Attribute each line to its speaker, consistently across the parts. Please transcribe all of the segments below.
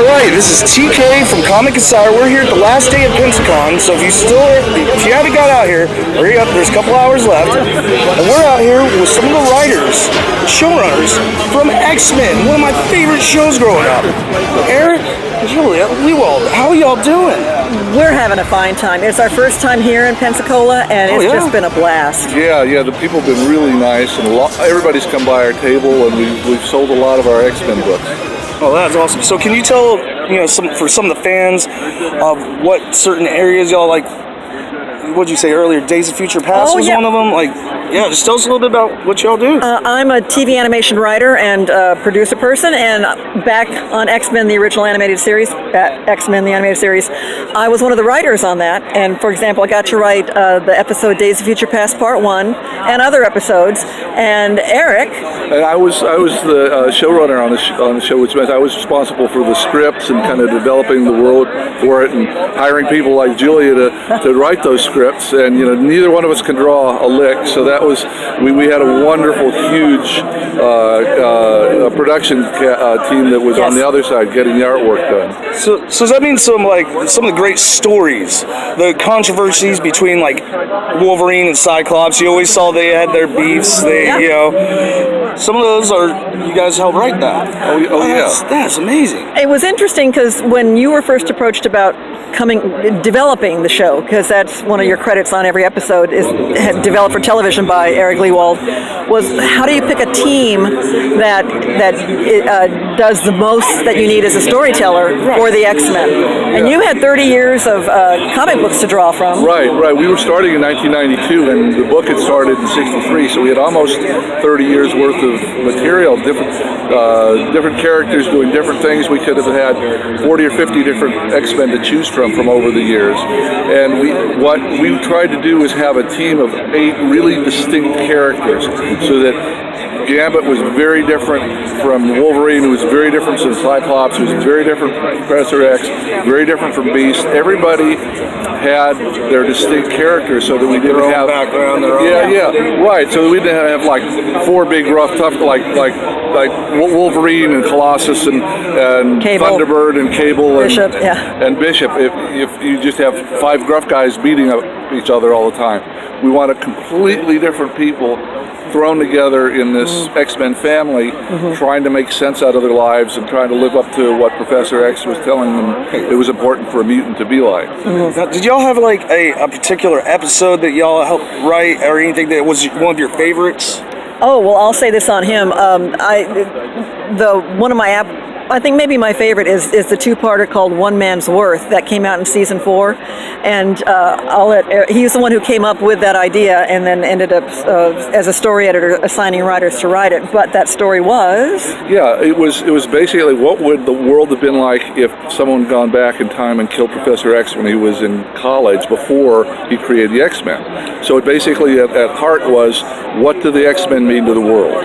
Speaker 1: Alright, this is TK from Comic Insider. We're here at the last day of Pensacon, so if you haven't got out here, hurry up, there's a couple hours left. And we're out here with some of the writers, showrunners from X-Men, one of my favorite shows growing up. Eric, Julia, Leewald, how are y'all doing?
Speaker 2: We're having a fine time. It's our first time here in Pensacola, and it's just been a blast.
Speaker 3: Yeah, the people have been really nice, and everybody's come by our table, and we've sold a lot of our X-Men books.
Speaker 1: Oh, that's awesome. So can you tell, for some of the fans of what certain areas y'all like, what'd you say earlier, Days of Future Past was one of them? Just tell us a little bit about what y'all do.
Speaker 2: I'm a TV animation writer and producer person, and back on X-Men, the original animated series, X-Men, the animated series, I was one of the writers on that. And for example, I got to write the episode Days of Future Past Part 1 and other episodes. And Eric...
Speaker 3: And I was the showrunner on the show, which meant I was responsible for the scripts and kind of developing the world for it and hiring people like Julia to write those scripts. And neither one of us can draw a lick, so that was we had a wonderful, huge production team that was on the other side getting the artwork done.
Speaker 1: So does that mean some of the great stories, the controversies between like Wolverine and Cyclops? You always saw they had their beefs. Some of those you guys helped write that.
Speaker 3: Oh yeah,
Speaker 1: that's amazing.
Speaker 2: It was interesting because when you were first approached about developing the show, because that's one of your credits on every episode, is developed for television by Eric Leewald, was how do you pick a team that does the most that you need as a storyteller for the X-Men? And you had 30 years of comic books to draw from.
Speaker 3: Right. We were starting in 1992, and the book had started in '63, so we had almost 30 years worth of material, different characters doing different things. We could have had 40 or 50 different X-Men to choose from over the years. And what we tried to do is have a team of 8 really distinct characters, so that Gambit was very different from Wolverine, who was very different from Cyclops, who was very different from Professor X, very different from Beast. Everybody had their distinct characters, so that we didn't have
Speaker 1: background.
Speaker 3: Right. So that we didn't have like 4 big rough tough like Wolverine and Colossus and Thunderbird and Cable and Bishop. If you just have 5 gruff guys beating up each other all the time, we wanted completely different people thrown together in this X-Men family, trying to make sense out of their lives and trying to live up to what Professor X was telling them it was important for a mutant to be like.
Speaker 1: Now, did y'all have like a particular episode that y'all helped write, or anything that was one of your favorites?
Speaker 2: Oh, well, I'll say this on him. I think maybe my favorite is the 2-parter called One Man's Worth that came out in season 4, and he's the one who came up with that idea and then ended up as a story editor assigning writers to write it. But that story was
Speaker 3: it was basically what would the world have been like if someone had gone back in time and killed Professor X when he was in college before he created the X-Men. So it basically at heart was, what do the X-Men mean to the world?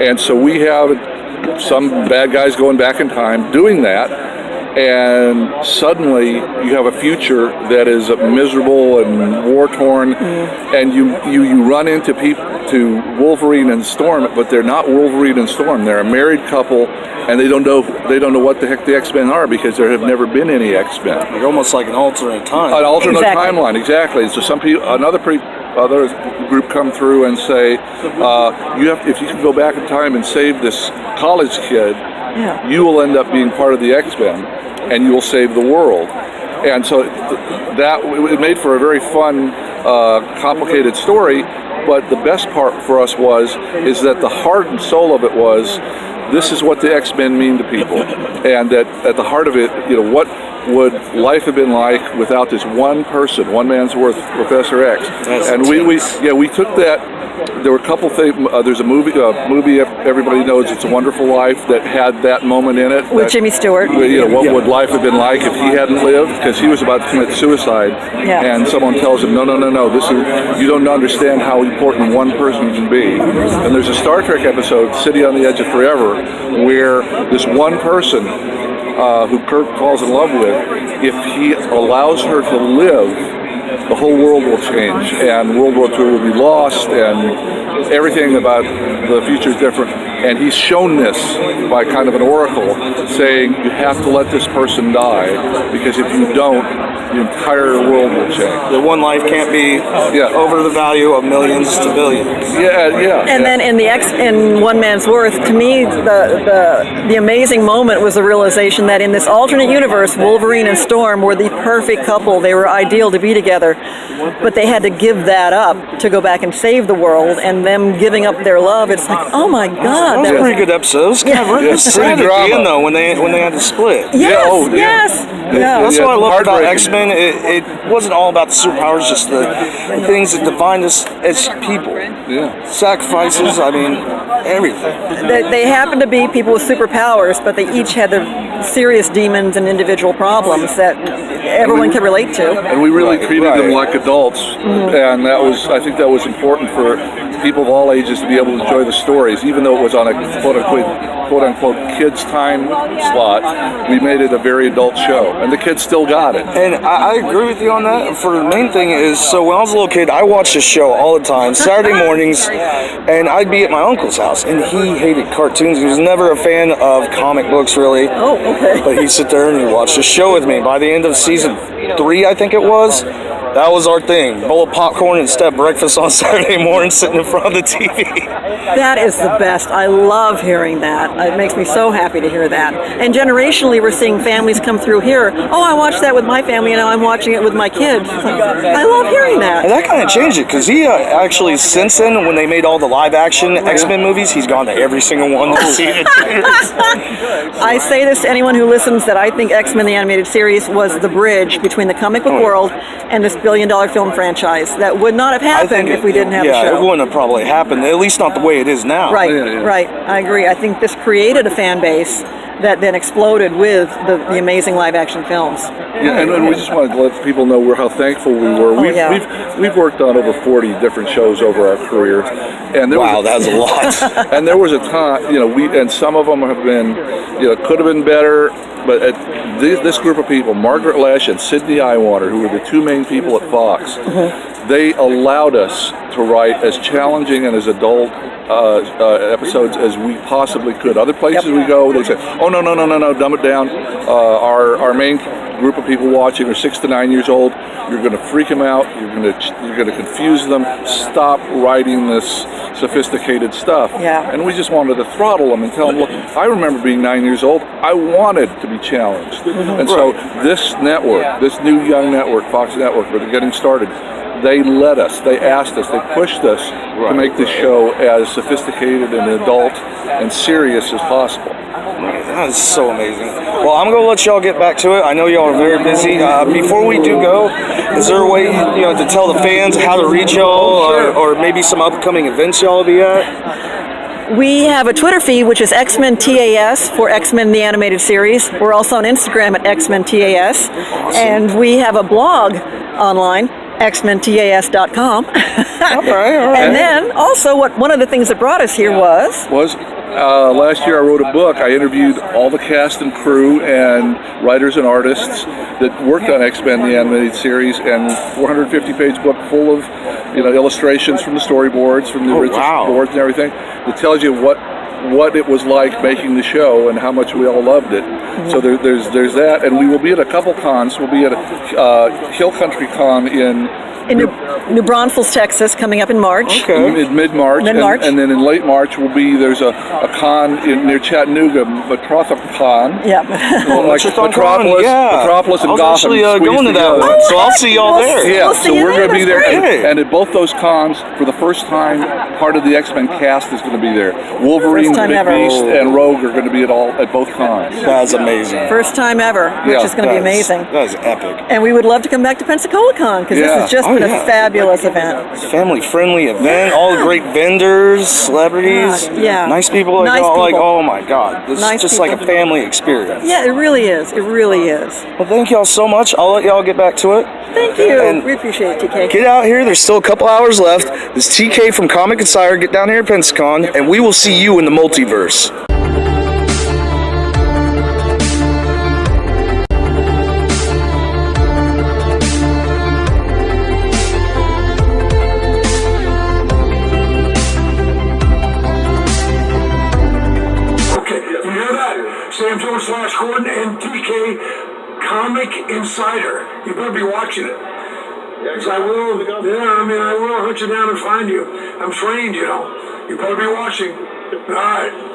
Speaker 3: And so we have some bad guys going back in time doing that, and suddenly you have a future that is miserable and war-torn, and you run into Wolverine and Storm, but they're not Wolverine and Storm. They're a married couple, and they don't know what the heck the X-Men are, because there have never been any X-Men.
Speaker 1: Like almost like an alternate time.
Speaker 3: An alternate timeline, exactly. So some people, other group come through and say, if you can go back in time and save this college kid, you will end up being part of the X-Men, and you will save the world. And so it made for a very fun, complicated story. But the best part for us is that the heart and soul of it was, this is what the X-Men mean to people, and that at the heart of it, what would life have been like without this one person, one man's worth, Professor X? And we took that. There were a couple things. There's a movie everybody knows, It's a Wonderful Life, that had that moment in it.
Speaker 2: With Jimmy Stewart.
Speaker 3: What would life have been like if he hadn't lived? Because he was about to commit suicide, and someone tells him, no, you don't understand how important one person can be. And there's a Star Trek episode, City on the Edge of Forever, where this one person who Kirk falls in love with, if he allows her to live, the whole world will change, and World War II will be lost, and everything about the future is different. and he's shown this by kind of an oracle, saying you have to let this person die, because if you don't, the entire world will change.
Speaker 1: The one life can't be over the value of millions to billions.
Speaker 2: And then in One Man's Worth, to me, the amazing moment was the realization that in this alternate universe, Wolverine and Storm were the perfect couple. They were ideal to be together, but they had to give that up to go back and save the world, and them giving up their love. It's like, oh my God,
Speaker 1: that was a pretty good episode. It was kind of really sad at the end, though, when they had to split.
Speaker 2: Yes.
Speaker 1: That's what I love about X-Men. It wasn't all about the superpowers, just the things that defined us as people. Sacrifices, I mean, everything.
Speaker 2: They happened to be people with superpowers, but they each had their serious demons and individual problems that everyone could relate to.
Speaker 3: And we really treated them like adults, and I think that was important for people of all ages to be able to enjoy the stories, even though it was on a quote-unquote kids' time slot. We made it a very adult show, and the kids still got it.
Speaker 1: And I agree with you on that. For the main thing is, so when I was a little kid, I watched this show all the time, Saturday mornings, and I'd be at my uncle's house, and he hated cartoons. He was never a fan of comic books, really.
Speaker 2: Oh, okay.
Speaker 1: But he'd sit there and he'd watch the show with me. By the end of season 3, I think it was, that was our thing. Bowl of popcorn and step breakfast on Saturday morning, sitting in front of the TV.
Speaker 2: That is the best. I love hearing that. It makes me so happy to hear that. And generationally, we're seeing families come through here. Oh, I watched that with my family, and now I'm watching it with my kids. I love hearing that.
Speaker 1: And that kind of changed it, because he actually, since then, when they made all the live-action X-Men movies, he's gone to every single one to see it.
Speaker 2: I say this to anyone who listens, that I think X-Men the Animated Series was the bridge between the comic book world and this billion-dollar film franchise. That would not have happened if we didn't have the show.
Speaker 1: Yeah, it wouldn't have probably happened, at least not the way it is now.
Speaker 2: Right. I agree. I think this created a fan base that then exploded with the amazing live-action films.
Speaker 3: Yeah, and we just wanted to let people know how thankful we were. We've worked on over 40 different shows over our careers, and
Speaker 1: that's a lot.
Speaker 3: And there was a time, and some of them have been, could have been better. But this group of people, Margaret Lesh and Sidney Iwater, who were the two main people at Fox, they allowed us to write as challenging and as adult episodes as we possibly could. Other places we go, they say, "Oh no, dumb it down." Our main group of people watching are 6 to 9 years old. You're going to freak them out. You're going to confuse them. Stop writing this sophisticated stuff.
Speaker 2: Yeah.
Speaker 3: And we just wanted to throttle them and tell them, look, I remember being 9 years old. I wanted to be challenged. And so this network, this new young network, Fox Network, where they're getting started, they let us, they asked us, they pushed us to make this show as sophisticated and adult and serious as possible.
Speaker 1: That is so amazing. Well, I'm going to let y'all get back to it. I know y'all are very busy. Before we do go, is there a way to tell the fans how to reach y'all, or maybe some upcoming events y'all will be at?
Speaker 2: We have a Twitter feed, which is X-Men TAS for X-Men the Animated Series. We're also on Instagram at X-Men TAS. Awesome. And we have a blog online, xmentas.com.
Speaker 1: All right.
Speaker 2: And then also, one of the things that brought us here was
Speaker 3: last year I wrote a book. I interviewed all the cast and crew and writers and artists that worked on X-Men the Animated Series, and 450-page book full of illustrations from the storyboards, from the original boards and everything, that tells you what it was like making the show and how much we all loved it. So there's that, and we will be at a couple cons. We'll be at Hill Country Con in
Speaker 2: New Braunfels, Texas, coming up in March.
Speaker 1: Okay.
Speaker 3: In mid-March. And then in late March there's a con near Chattanooga, Metropolitan.
Speaker 2: Yeah.
Speaker 3: Like Metropolis and
Speaker 1: Gotham. I was
Speaker 3: actually
Speaker 1: going to that one, so I'll see y'all there.
Speaker 3: Yeah, so we're going to be there. And at both those cons, for the first time, part of the X-Men cast is going to be there. Wolverine, Big Beast, and Rogue are going to be at both cons.
Speaker 1: That's amazing.
Speaker 2: First time ever, which is going to be amazing.
Speaker 1: That is epic.
Speaker 2: And we would love to come back to Pensacon Con, because this has just been a fabulous event.
Speaker 1: Family-friendly event. All the great vendors, celebrities, nice people. Oh my God, this is just like a family experience.
Speaker 2: Yeah, it really is. It really is.
Speaker 1: Well, thank y'all so much. I'll let y'all get back to it.
Speaker 2: Thank you. And we appreciate it, TK.
Speaker 1: Get out here. There's still a couple hours left. This is TK from Comic Insider. Get down here at Pensacon, and we will see you in the multiverse.
Speaker 4: comic insider. You better be watching it. Yes, I will. Yeah, I mean, I will hunt you down and find you. I'm trained, you know. You better be watching. All right.